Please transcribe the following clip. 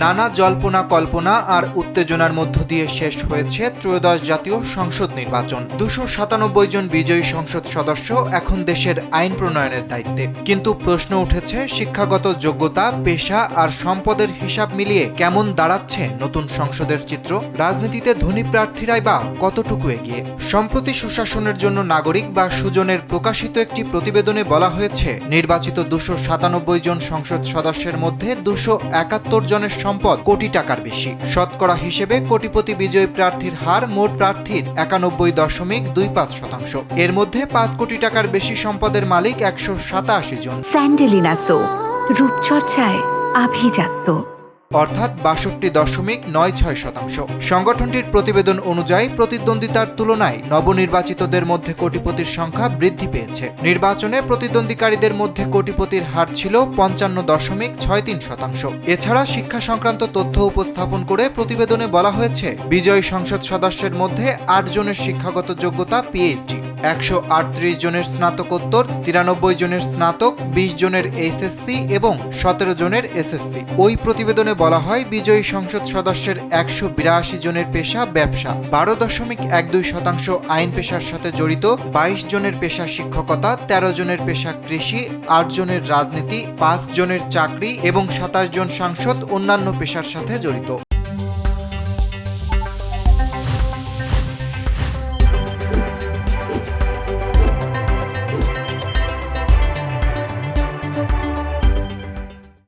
নানা জল্পনা কল্পনা আর উত্তেজনার মধ্য দিয়ে শেষ হয়েছে ত্রয়োদশ জাতীয় সংসদ নির্বাচন। 297 জন বিজয়ী সংসদ সদস্য এখন দেশের আইন প্রণয়নের দায়িত্বে। কিন্তু প্রশ্ন উঠেছে, শিক্ষাগত যোগ্যতা, পেশা আর সম্পদের হিসাব মিলিয়ে কেমন দাঁড়াচ্ছে নতুন সংসদের চিত্র? রাজনীতিতে ধনী প্রার্থীরাই বা কতটুকু এগিয়ে? সম্প্রতি সুশাসনের জন্য নাগরিক বা সুজনের প্রকাশিত একটি প্রতিবেদনে বলা হয়েছে, নির্বাচিত 297 জন সংসদ সদস্যের মধ্যে 271 জনের সম্পদ কোটি টাকার বেশি। শতকরা হিসেবে কোটিপতি বিজয়ী প্রার্থীর হার মোট প্রার্থীর 91.25%। এর মধ্যে 5 কোটি টাকার বেশি সম্পদের মালিক 187 জন। স্যান্ডেলিনা সো, রূপচর্চায় আভিজাত্য, অর্থাৎ 62.96%। সংগঠনটির প্রতিবেদন অনুযায়ী প্রতিদ্বন্দ্বিতার তুলনায় নবনির্বাচিতদের মধ্যে কোটিপতির সংখ্যা বৃদ্ধি পেয়েছে। নির্বাচনে প্রতিদ্বন্দ্বীকারীদের মধ্যে কোটিপতির হার ছিল 55.63%। এছাড়া শিক্ষা সংক্রান্ত তথ্য উপস্থাপন করে প্রতিবেদনে বলা হয়েছে, বিজয়ী সংসদ সদস্যের মধ্যে 8 জনের শিক্ষাগত যোগ্যতা পিএইচডি, 138 জনের স্নাতকোত্তর, 93 জনের স্নাতক, 20 জনের এইচএসসি এবং 17 জনের এসএসসি। ওই প্রতিবেদনে বলা হয়, বিজয়ী সংসদ সদস্যের 182 জনের পেশা ব্যবসা, 12.12% আইন পেশার সাথে জড়িত, 22 জনের পেশা শিক্ষকতা, 13 জনের পেশা কৃষি, 8 জনের রাজনীতি, 5 জনের চাকরি এবং 27 জন সাংসদ অন্যান্য পেশার সাথে জড়িত।